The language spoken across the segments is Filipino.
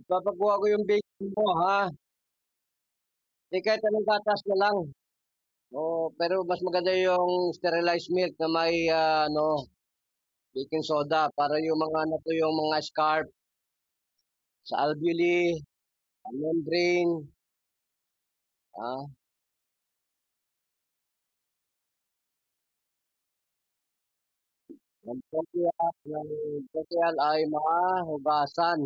Ipapakuha ko yung baking mo, ha? Di kahit anong gatas na lang. Oo, pero mas maganda yung sterilized milk na may baking soda para yung mga ano to, yung mga scarp sa alveoli, membrane, ah, ng ay mahugasan.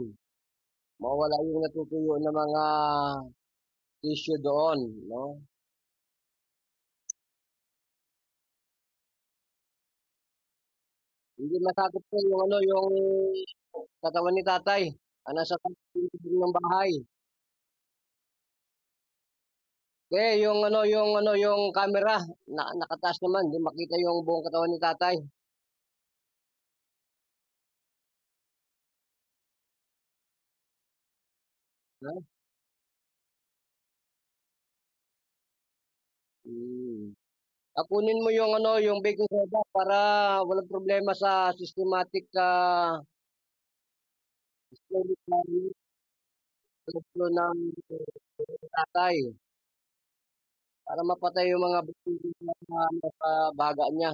Mawala yung natutuyo na mga tissue doon, no? Hindi masakit po yung ano, yung katawan ni tatay. Nasa tabi ng bahay. Yung camera nakataas naman, hindi makita yung buong katawan ni tatay. Ha? Hmm. Kunin mo yung ano, yung baking soda para walang problema sa systematic flow ng tatay para mapatay yung mga bacteria na nasa baga niya.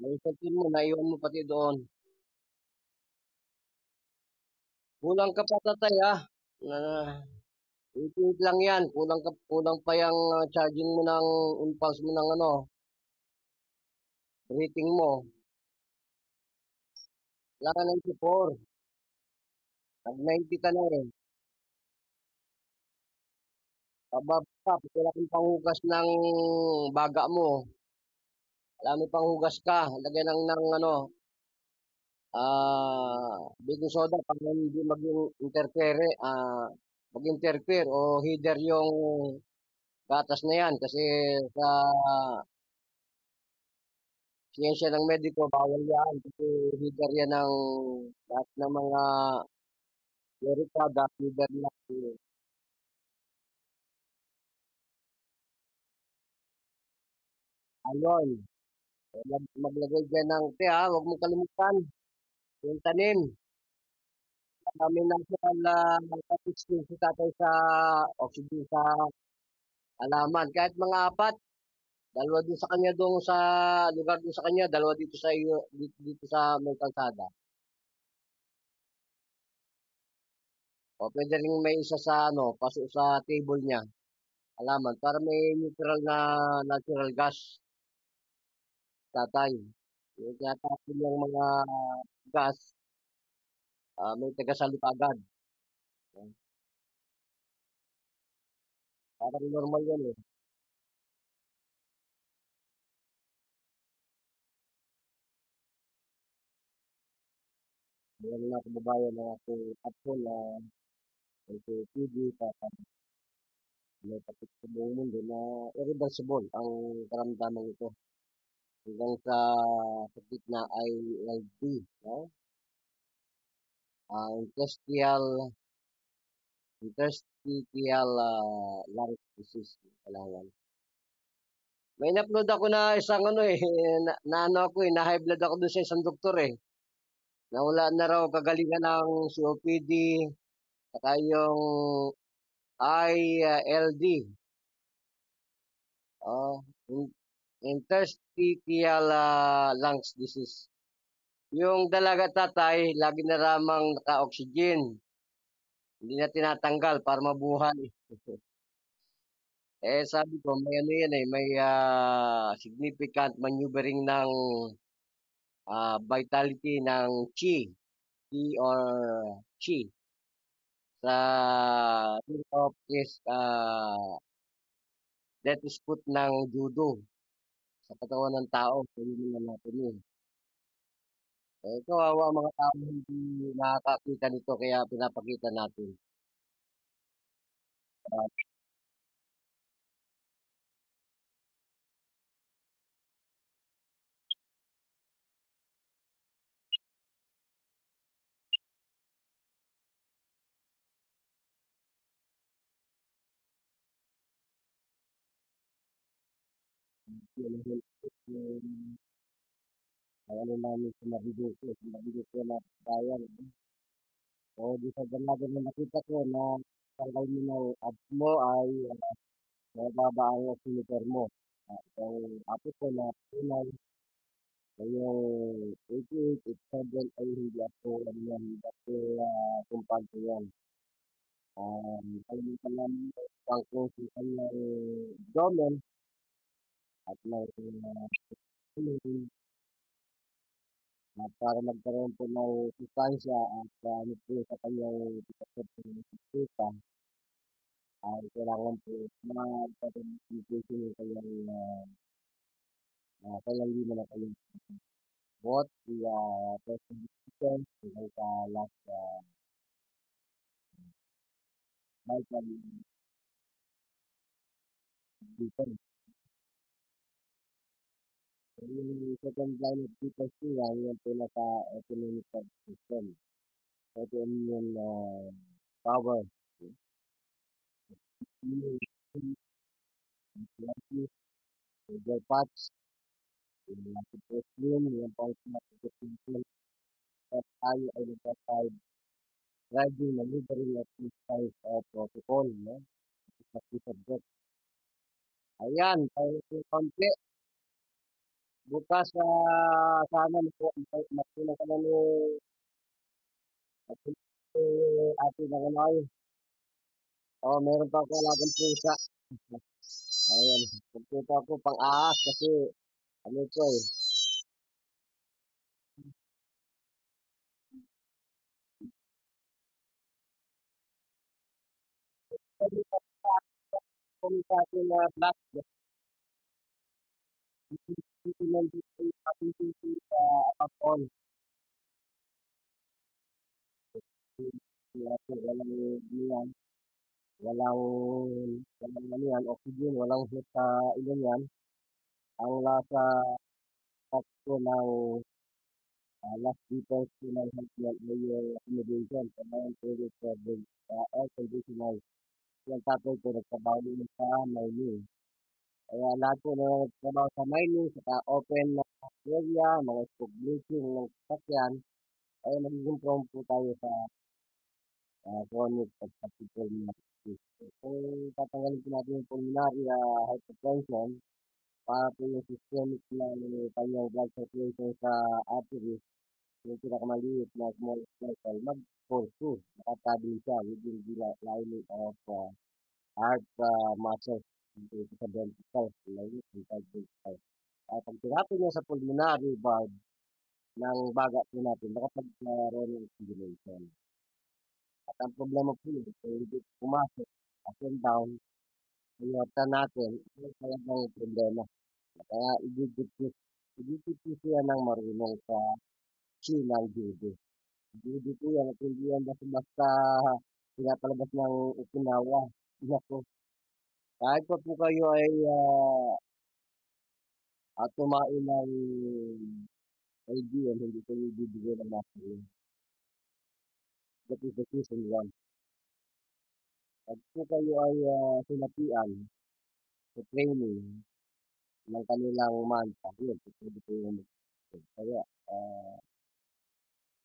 Naisatin mo, naiwan mo pati doon. Kulang ka pa tatay ha. Na, Ipit lang yan. Kulang pa yung charging mo ng impulse mo ng ano, rating mo. Wala ka 94. Nag-90 ka na eh. Pababa ka, wala kang panghugas ng baga mo. Alam mo panghugas ka. Lagyan ng ano, baking soda para hindi mag-interfere o header yung gatas na yan. Kasi sa siyensya ng mediko, bawal yan. Kasi header yan ng lahat ng mga gas header na alon. Maglagay dyan ng, huwag mong kalimutan, yung tanim. Kami natural statistics si tatay sa oxygen sa halaman. Kahit mga apat, dalawa din sa kanya doon sa lugar din sa kanya, dalawa dito sa iyo, dito sa may kalsada. O pwede rin may isa sa ano, paso sa table niya, halaman, para may neutral na natural gas, tatay. Yung tinatapon yung mga gas, may tagasalip agad. Parang normal yan eh. Meron na kababayan na ating Apple na may TV, may takip sa buong mundo na irreversible ang karamdaman ito. Hanggang sa na ay LD, no? Interstitial lung disease, kailangan. May na-upload ako na isang ano eh, na ano ako eh, na high blood ako doon sa isang doktor eh. Nawala na raw kagalingan ng COPD, saka yung ILD, oh, interstitial lungs disease. Yung dalaga tatay, lagi na ramang naka-oxygen. Hindi na tinatanggal para mabuhay. Sabi ko, may ano yan eh, may significant maneuvering ng vitality ng chi or chi sa ring of this that is put ng judo sa katawan ng tao. Hindi na natin yun. Kawawa ang mga tao hindi nakakakita nito kaya pinapakita natin. yun yung ano namin sa Marinduque na bayan. So, di sa ganado na nakita ko na tanggal mo ng ads mo ay mababa ang oximeter mo. So, apo ko na tunay, so yung 88, 87 ay hindi ako, ano yan, hindi ako kumpante yan. Kalimutan namin ang kung sa kanyang abdomen at may para magkaroon po ng sustansya at ano po sa kanyang kita ay kailangan po magkaroon yung kanyang kaya hindi mo na kayong bot, testing system, hanggang sa last vital system. So, yung second line of defense nila, yung pinaka-economic system. So, ito yung power. Yung trigger patch, yung wrestling, yung pang-system, at tayo ay nagkaside driving, maneuvering at this type of protocol, no? Sa subject. Ayan, tayo yung konti. Bukas sana magpunan ka na ni ate ng ano ay. Oh, meron pa ako alagang pusa. Ayan, magpupunta ako pang ahas kasi ano ito eh. Sabi ko sa akin na black, dito lang dito ating dito sa Apple. Walang yan, walang walang ano yan, oxygen, walang hit sa ilong yan. Ang lasa ko ng last details ko ng health yan ay yung accommodation. Kailangan pwede sa air conditioner. Yung tatay ko nagtrabaho din sa mining. Kaya lahat po na nagtrabaho sa mining, sa open na area, mga scope bleaching ng sasakyan, ay magiging prone po tayo sa chronic obstructive pulmonary disease. Kung tatanggalin po natin yung pulmonary hypertension, para po yung systemic na kanyang blood circulation sa arteries, yung pinakamaliit na small vessel, mag-pursue, nakatabi siya within the lining of heart muscles dito sa ventricle, lining ng ventricle. At pag tinapo niya sa pulmonary valve ng baga po natin, nakapagkaroon ng oxygenation. At ang problema po yun, kung hindi pumasok, up and down, iota natin, ito talagang problema. Kaya i-diffuse yan ng marunong sa Chinang judo. Judo po yan at hindi yan basta pinapalabas ng Okinawa. Nako, kahit pa po kayo ay tumain ng ideal, hindi kayo bibigyan ng mastery. That is the season 1. Pag po kayo ay sinapian sa training ng kanilang manta, yun, pwede po yung kaya,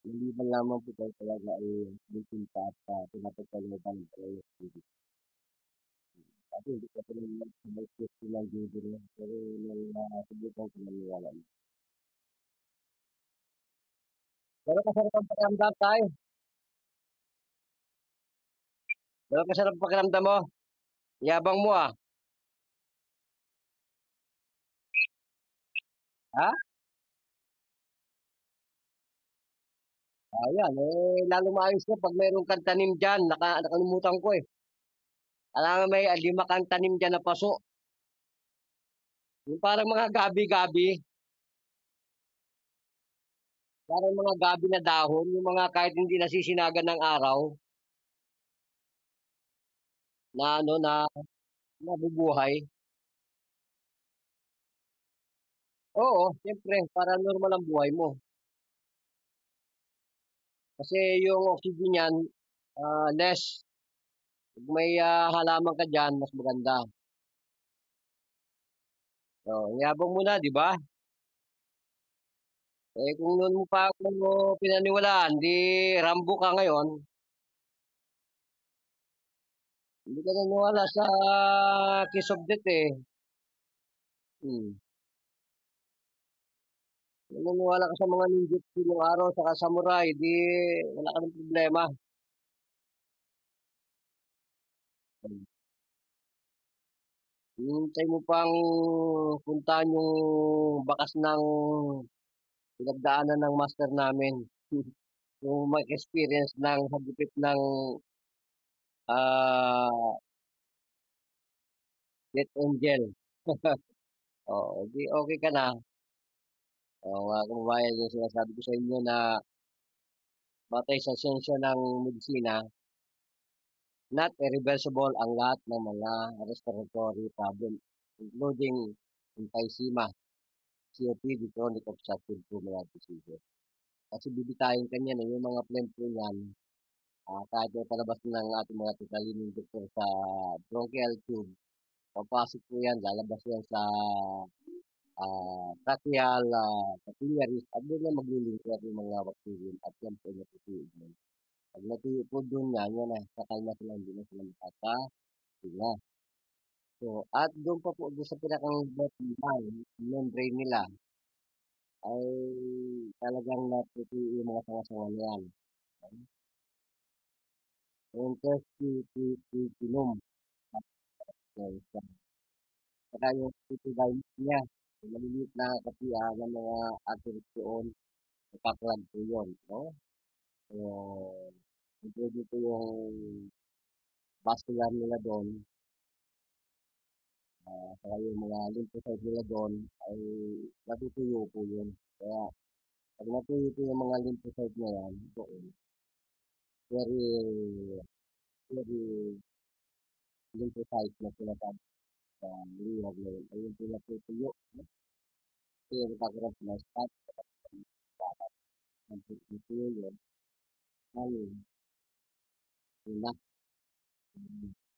maliban lamang po kayo talaga ay bintinta at pinapagkalimutan ng talaga. Kasi hindi ko pa naman may question ng video niya. Pero nung subukan ko maniwala niya. Pero masarap ang pakiramdam tayo. Pero masarap ang pakiramdam mo. Yabang mo ah. Ha? Ayan, lalo maayos ko pag mayroong kang tanim dyan. Nakalimutan ko eh. Alam mo may 5 kang tanim dyan na paso. Yung parang mga gabi-gabi. Parang mga gabi na dahon. Yung mga kahit hindi nasisinagan ng araw. Na ano, na nabubuhay. Oo, siyempre. Para normal ang buhay mo. Kasi yung oxygen niyan, less. Kung may halaman ka dyan, mas maganda. Oh, yabang mo na, di ba? Eh, kung noon mo pa ako pinaniwalaan, di Rambo ka ngayon. Hindi ka naniwala sa Kiss of Death eh. Hmm. Naniniwala ka sa mga ninjutsu ng araw sa samurai, di wala ka ng problema. Hintay mo pang puntahan yung bakas ng pinagdaanan ng master namin. Yung mag-experience ng hagupit ng ah Death Angel. Oo, di okay ka na. Oo, mga kababayan, yung sinasabi ko sa inyo na batay sa siyensya ng medisina, not irreversible ang lahat ng mga respiratory problem, including emphysema, COPD, chronic obstructive pulmonary disease. Kasi bibitayin kanya na yung mga phlegm po niyan, kahit may palabas ng ating mga titalining doktor sa bronchial tube, papasok po yan, lalabas yan sa tracheal capillaries, at doon yan maglilingkod yung mga bacterium at yan po yung natutuyo doon. Pag natuyo po doon yan, yan na, sakal na sila, hindi na sila makakahinga. So, at doon pa po, doon sa pinakang membrane nila, ay talagang natutuyo yung mga sanga-sanga na yan. Yung testicutinum, saka yung titigalis niya, yung maliliit na kapiya ng mga arteries doon, nakaklag po yun, no? So, include dito yung vascular nila doon, saka yung mga lymphocyte nila doon, ay natutuyo po yun. Kaya, pag natuyo po yung mga lymphocyte na yan, doon, very, very lymphocyte na sinasabi sa liwag na yun, ayun po natutuyo. Kasi yung nagkakaroon sila spot, natutuyo yun, ayun, yun na,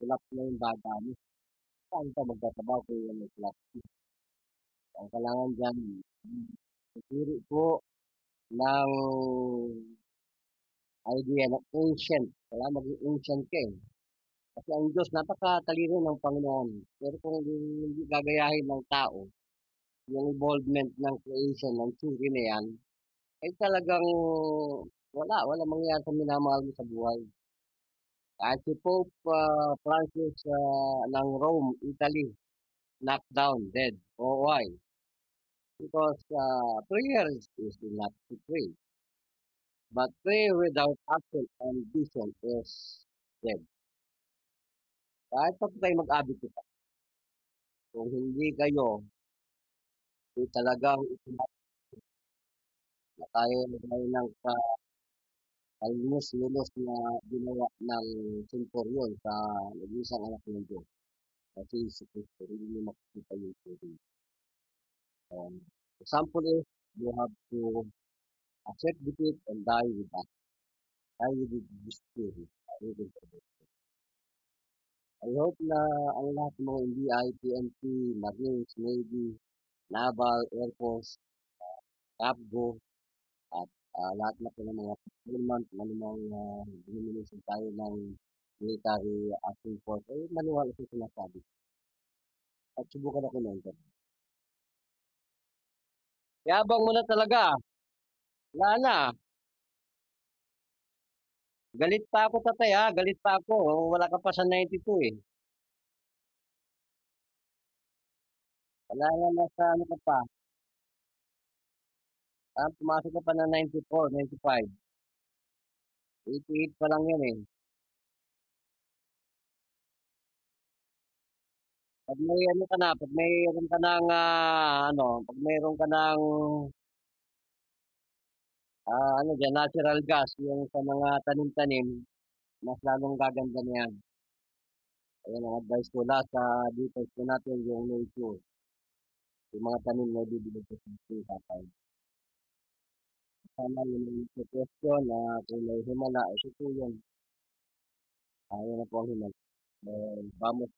tulap na yung baga mo. Saan ka magtatrabaho kung yan may tulap? Ang kailangan dyan, tuturi po ng idea ng ancient. Kailangan maging ancient ka eh. Kasi ang Diyos, napakatalino ng Panginoon. Pero kung hindi gagayahin ng tao, yung involvement ng creation ng suri na yan, ay talagang wala mangyayari sa minamahal mo sa buhay. Kahit si Pope Francis ng Rome, Italy, knocked down, dead. Oh, why? Because prayer is not to pray. But prayer without action and vision is dead. Kahit pa tayo mag-abit ito, kung hindi kayo talagang na tayo ng kalimus-lulos na ginawa ng senturyon sa nag-isang anak ng Diyos. Kasi si Kristo, hindi niyo makikita yung tubig. Example is, you have to accept defeat and die with that. Die with the spirit. I hope na ang lahat ng mga NBI, PNP, Marines, Navy, Naval, Air Force, CAPGO, at lahat na po ng mga government, anumang denomination tayo ng military acting force, ay maniwala sa sinasabi. At subukan ako ng ganun. Yabang mo na talaga. Wala na. Galit pa ako, tatay ha. Galit pa ako. Wala ka pa sa 92 eh. Wala nga nasa ano ka pa. Pumasok ka pa na 94, 95. 88 pa lang yan eh. Pag may ano ka na, pag mayroon ka ng pag mayroon ka ng ano diyan, natural gas, yung sa mga tanim-tanim, mas lalong gaganda na yan. Ayan ang advice ko lahat sa details ko natin yung nature. Yung mga tanim na bibigay ko sa tatay. Sana yung question na kung may himala, ito po yun. Ayaw na po ang himala. Vamos.